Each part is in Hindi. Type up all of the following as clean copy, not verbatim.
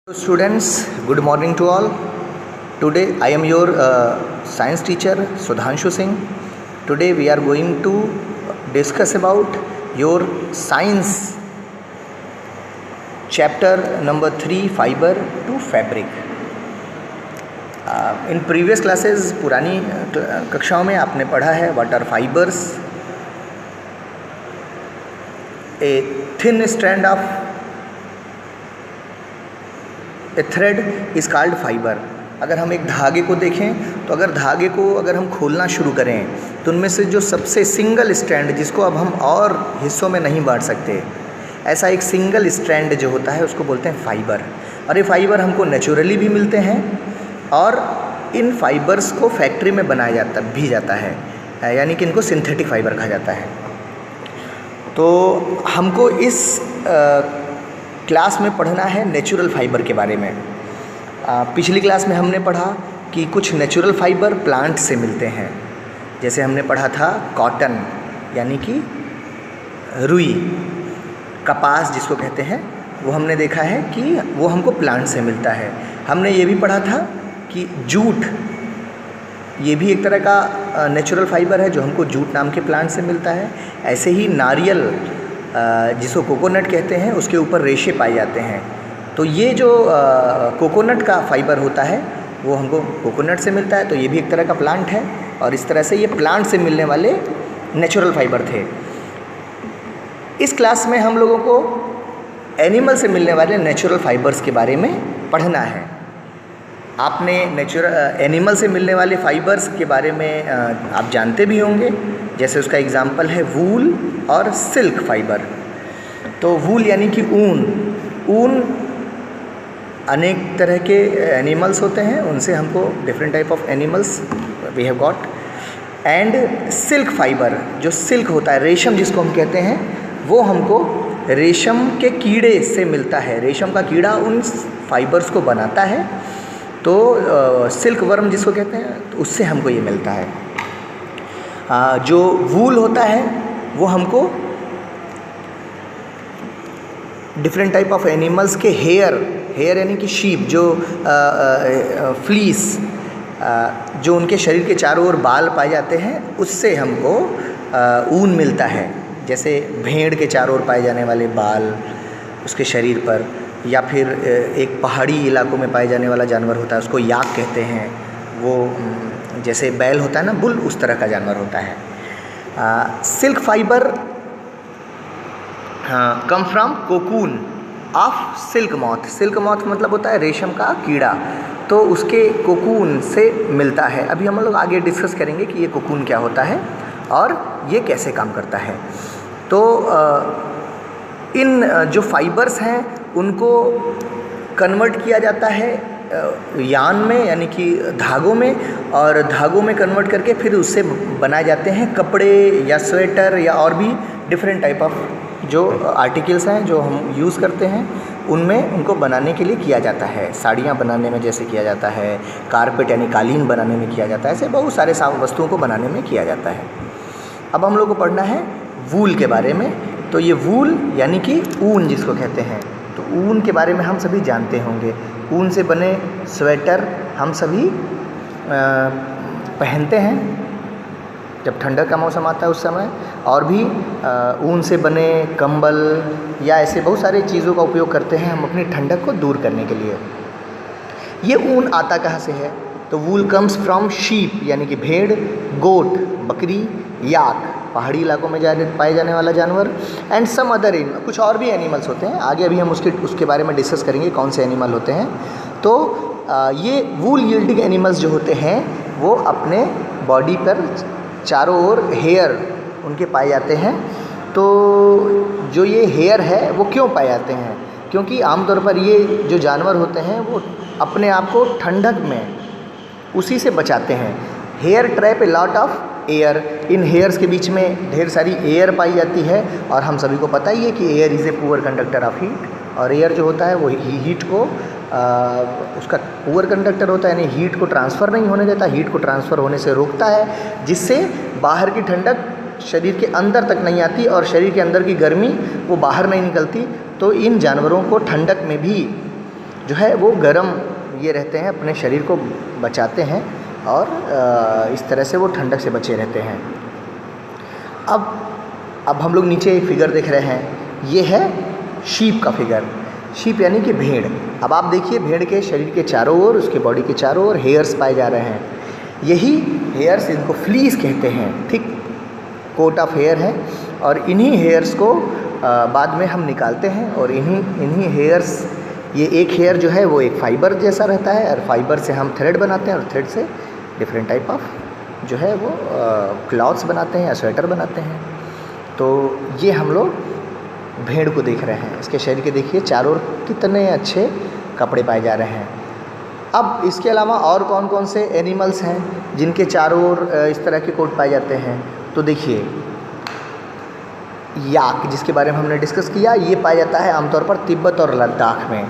Students, good morning to all. Today I am your science teacher Sudhanshu Singh. Today we are going to discuss about your science chapter number 3, fiber to fabric. In previous classes, पुरानी कक्षाओं में आपने पढ़ा है what are fibers. A thin strand of A thread is called fibre. अगर हम एक धागे को देखें तो अगर हम खोलना शुरू करें तो उनमें से जो सबसे सिंगल स्ट्रैंड जिसको अब हम और हिस्सों में नहीं बांट सकते, ऐसा एक सिंगल स्ट्रैंड जो होता है उसको बोलते हैं फाइबर. और ये फाइबर हमको नेचुरली भी मिलते हैं और इन फाइबर्स को फैक्ट्री में बनाया जाता है, यानी कि इनको सिंथेटिक फाइबर कहा जाता है. तो हमको इस क्लास में पढ़ना है नेचुरल फाइबर के बारे में. पिछली क्लास में हमने पढ़ा कि कुछ नेचुरल फाइबर प्लांट से मिलते हैं. जैसे हमने पढ़ा था कॉटन यानी कि रुई, कपास जिसको कहते हैं, वो हमने देखा है कि वो हमको प्लांट से मिलता है. हमने ये भी पढ़ा था कि जूट, ये भी एक तरह का नेचुरल फाइबर है जो हमको जूट नाम के प्लांट से मिलता है. ऐसे ही नारियल जिसको कोकोनट कहते हैं, उसके ऊपर रेशे पाए जाते हैं. तो ये जो कोकोनट का फाइबर होता है वो हमको कोकोनट से मिलता है. तो ये भी एक तरह का प्लांट है और इस तरह से ये प्लांट से मिलने वाले नेचुरल फाइबर थे. इस क्लास में हम लोगों को एनिमल से मिलने वाले नेचुरल फाइबर्स के बारे में पढ़ना है. आपने एनिमल से मिलने वाले फाइबर्स के बारे में आप जानते भी होंगे. जैसे उसका एग्जाम्पल है वूल और सिल्क फाइबर. तो वूल यानी कि ऊन अनेक तरह के एनिमल्स होते हैं, उनसे हमको different type of animals we have got. And silk fibre, जो सिल्क होता है, रेशम जिसको हम कहते हैं, वो हमको रेशम के कीड़े से मिलता है. रेशम का कीड़ा उन फाइबर्स को बनाता है. तो सिल्क वर्म जिसको कहते हैं, तो उससे हमको ये मिलता है. जो वूल होता है वो हमको डिफरेंट टाइप ऑफ एनिमल्स के हेयर यानी कि शीप, जो फ्लीस, जो उनके शरीर के चारों ओर बाल पाए जाते हैं, उससे हमको ऊन मिलता है. जैसे भेड़ के चारों ओर पाए जाने वाले बाल उसके शरीर पर, या फिर एक पहाड़ी इलाकों में पाए जाने वाला जानवर होता है उसको याक कहते हैं. वो जैसे बैल होता है ना, बुल, उस तरह का जानवर होता है. Silk fibre come from cocoon of silk moth. Silk moth मतलब होता है रेशम का कीड़ा. तो उसके कोकून से मिलता है. अभी हम लोग आगे डिस्कस करेंगे कि ये कोकून क्या होता है और ये कैसे काम करता है. तो इन जो फाइबर्स हैं उनको कन्वर्ट किया जाता है यान में, यानी कि धागों में, और धागों में कन्वर्ट करके फिर उससे बनाए जाते हैं कपड़े या स्वेटर या और भी डिफरेंट टाइप ऑफ जो आर्टिकल्स हैं जो हम यूज़ करते हैं, उनमें उनको बनाने के लिए किया जाता है. साड़ियाँ बनाने में जैसे किया जाता है, कारपेट यानी कालीन बनाने में किया जाता है, ऐसे बहुत सारे वस्तुओं को बनाने में किया जाता है. अब हम लोग को पढ़ना है वूल के बारे में. तो ये वूल यानी कि ऊन जिसको कहते हैं, तो ऊन के बारे में हम सभी जानते होंगे. ऊन से बने स्वेटर हम सभी पहनते हैं जब ठंडक का मौसम आता है उस समय, और भी ऊन से बने कंबल या ऐसे बहुत सारे चीज़ों का उपयोग करते हैं हम अपनी ठंडक को दूर करने के लिए. ये ऊन आता कहाँ से है? तो वूल कम्स फ्रॉम शीप यानी कि भेड़, गोट बकरी, याक पहाड़ी इलाकों में पाए जाने वाला जानवर, एंड सम अदर कुछ और भी एनिमल्स होते हैं. आगे अभी हम उसके बारे में डिस्कस करेंगे कौन से एनिमल होते हैं. तो ये वूल यील्डिंग एनिमल्स जो होते हैं वो अपने बॉडी पर चारों ओर हेयर उनके पाए जाते हैं. तो जो ये हेयर है वो क्यों पाए जाते हैं? क्योंकि आमतौर पर ये जो जानवर होते हैं वो अपने आप को ठंडक में उसी से बचाते हैं. Hair trap a lot of air. इन हेयर्स के बीच में ढेर सारी एयर पाई जाती है, और हम सभी को पता ही है कि air is a poor conductor of heat. और एयर जो होता है वो हीट को उसका पुअर कंडक्टर होता है, यानी हीट को ट्रांसफ़र नहीं होने देता, हीट को ट्रांसफ़र होने से रोकता है, जिससे बाहर की ठंडक शरीर के अंदर तक नहीं आती और शरीर के अंदर की गर्मी वो बाहर नहीं निकलती. तो इन जानवरों को ठंडक में भी जो है वो गर्म ये रहते हैं, अपने शरीर को बचाते हैं और इस तरह से वो ठंडक से बचे रहते हैं। अब हम लोग नीचे एक फिगर देख रहे हैं, ये है शीप का फिगर। शीप यानी कि भेड़। अब आप देखिए भेड़ के शरीर के चारों ओर, उसके बॉडी के चारों ओर हेयर्स पाए जा रहे हैं। यही हेयर्स, इनको फ्लीस कहते हैं, थिक कोट ऑफ हेयर है। और इन्हीं हेयर्स को बाद में हम निकालते हैं और इन्हीं हेयर्स, ये एक हेयर जो है वो एक फाइबर जैसा रहता है और फाइबर से हम थ्रेड बनाते हैं और थ्रेड से डिफरेंट टाइप ऑफ जो है वो क्लॉथ्स बनाते हैं या स्वेटर बनाते हैं। तो ये हम लोग भेड़ को देख रहे हैं। इसके शरीर के देखिए चारों ओर कितने अच्छे कपड़े पाए जा रहे हैं। अब इसके अलावा और कौन कौन से एनिमल्स हैं जिनके चारों ओर इस तरह के कोट पाए जाते हैं? तो देखिए याक, जिसके बारे में हमने डिस्कस किया, ये पाया जाता है आमतौर पर तिब्बत और लद्दाख में।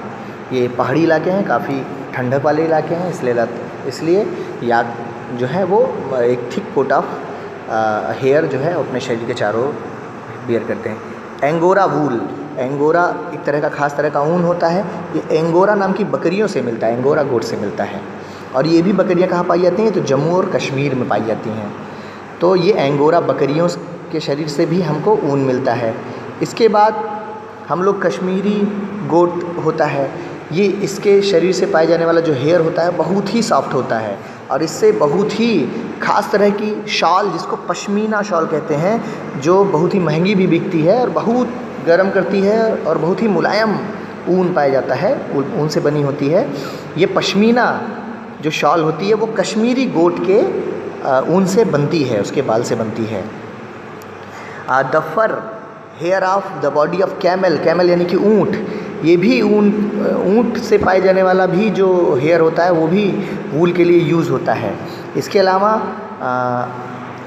ये पहाड़ी इलाके हैं, काफ़ी ठंडक वाले इलाके हैं, इसलिए याक जो है वो एक थिक कोट ऑफ हेयर जो है अपने शरीर के चारों बियर करते हैं। एंगोरा वूल, एंगोरा एक तरह का खास तरह का ऊन होता है। ये एंगोरा नाम की बकरियों से मिलता है, एंगोरा गोट से मिलता है। और ये भी बकरियां कहाँ पाई जाती हैं? तो जम्मू और कश्मीर में पाई जाती हैं। तो ये एंगोरा बकरियों के शरीर से भी हमको ऊन मिलता है। इसके बाद हम लोग कश्मीरी गोट होता है, ये इसके शरीर से पाए जाने वाला जो हेयर होता है बहुत ही सॉफ्ट होता है और इससे बहुत ही ख़ास तरह की शॉल, जिसको पश्मीना शॉल कहते हैं, जो बहुत ही महंगी भी बिकती है और बहुत गर्म करती है और बहुत ही मुलायम ऊन पाया जाता है, ऊन से बनी होती है। ये पश्मीना जो शॉल होती है वो कश्मीरी गोट के ऊन से बनती है, उसके बाल से बनती है। The fur hair of the body of camel, camel यानी कि ऊँट, ये भी ऊँट से पाए जाने वाला भी जो हेयर होता है वो भी वूल के लिए यूज़ होता है। इसके अलावा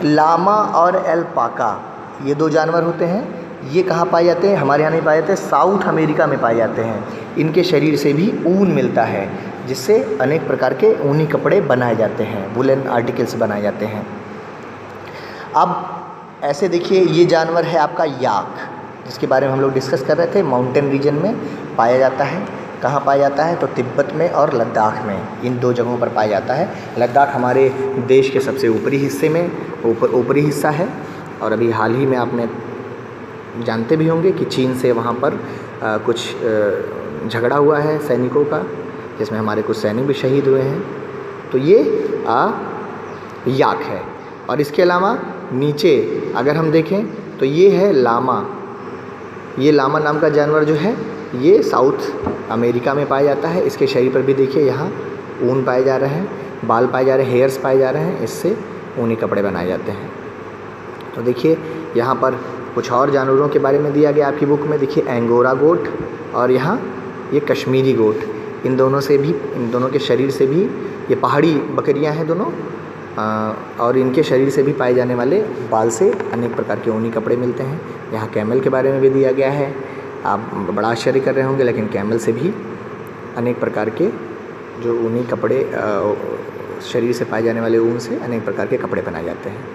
लामा और एल्पाका, ये दो जानवर होते हैं। ये कहाँ पाए जाते हैं? हमारे यहाँ नहीं पाए जाते, साउथ अमेरिका में पाए जाते हैं। इनके शरीर से भी ऊन मिलता है, जिससे अनेक प्रकार के ऊनी कपड़े बनाए जाते हैं, वुलन आर्टिकल्स बनाए जाते हैं। अब ऐसे देखिए, ये जानवर है आपका याक, जिसके बारे में हम लोग डिस्कस कर रहे थे। माउंटेन रीजन में पाया जाता है। कहाँ पाया जाता है? तो तिब्बत में और लद्दाख में, इन दो जगहों पर पाया जाता है। लद्दाख हमारे देश के सबसे ऊपरी हिस्से में ऊपरी हिस्सा है और अभी हाल ही में आपने जानते भी होंगे कि चीन से वहाँ पर कुछ झगड़ा हुआ है सैनिकों का, जिसमें हमारे कुछ सैनिक भी शहीद हुए हैं। तो ये याक है। और इसके अलावा नीचे अगर हम देखें तो ये है लामा। ये लामा नाम का जानवर जो है ये साउथ अमेरिका में पाया जाता है। इसके शरीर पर भी देखिए यहाँ ऊन पाए जा रहे हैं, बाल पाए जा रहे हैं, हेयर्स पाए जा रहे हैं, इससे ऊनी कपड़े बनाए जाते हैं। तो देखिए यहाँ पर कुछ और जानवरों के बारे में दिया गया आपकी बुक में। देखिए एंगोरा गोट और यहाँ ये कश्मीरी गोट, इन दोनों के शरीर से भी, ये पहाड़ी बकरियाँ हैं दोनों, और इनके शरीर से भी पाए जाने वाले बाल से अनेक प्रकार के ऊनी कपड़े मिलते हैं। यहाँ कैमल के बारे में भी दिया गया है। आप बड़ा आश्चर्य कर रहे होंगे, लेकिन कैमल से भी अनेक प्रकार के जो ऊनी कपड़े, शरीर से पाए जाने वाले ऊन से अनेक प्रकार के कपड़े बनाए जाते हैं।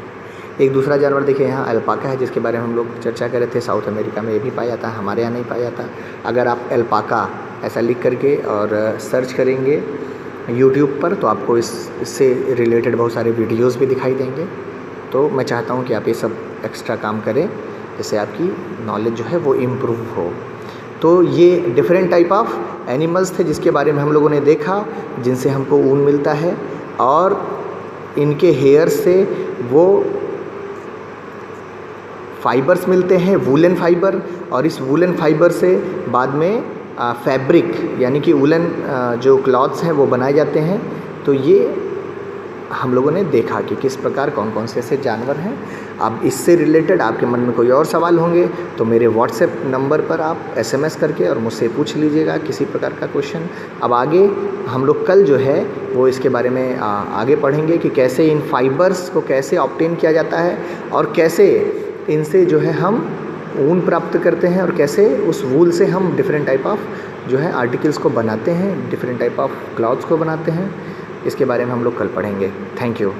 एक दूसरा जानवर देखिए यहाँ अल्पाका है, जिसके बारे में हम लोग चर्चा कर रहे थे। साउथ अमेरिका में ये भी पाया जाता है, हमारे यहाँ नहीं पाया जाता। अगर आप अल्पाका ऐसा लिख करके और सर्च करेंगे यूट्यूब पर तो आपको इससे रिलेटेड बहुत सारे वीडियोस भी दिखाई देंगे। तो मैं चाहता हूँ कि आप ये सब एक्स्ट्रा काम करें, जिससे आपकी नॉलेज जो है वो इम्प्रूव हो। तो ये डिफरेंट टाइप ऑफ एनिमल्स थे जिसके बारे में हम लोगों ने देखा, जिनसे हमको ऊन मिलता है और इनके हेयर से वो फाइबर्स मिलते हैं, वूलन फाइबर, और इस वूलन फाइबर से बाद में फैब्रिक यानी कि वूलन जो क्लॉथ्स हैं वो बनाए जाते हैं। तो ये हम लोगों ने देखा कि किस प्रकार कौन कौन से ऐसे जानवर हैं। अब इससे रिलेटेड आपके मन में कोई और सवाल होंगे तो मेरे व्हाट्सएप नंबर पर आप SMS करके और मुझसे पूछ लीजिएगा किसी प्रकार का क्वेश्चन। अब आगे हम लोग कल जो है वो इसके बारे में आगे पढ़ेंगे कि कैसे इन फाइबर्स को कैसे ऑब्टेन किया जाता है और कैसे इनसे जो है हम ऊन प्राप्त करते हैं और कैसे उस वूल से हम डिफरेंट टाइप ऑफ जो है आर्टिकल्स को बनाते हैं, डिफरेंट टाइप ऑफ क्लॉथ्स को बनाते हैं। इसके बारे में हम लोग कल पढ़ेंगे। Thank you.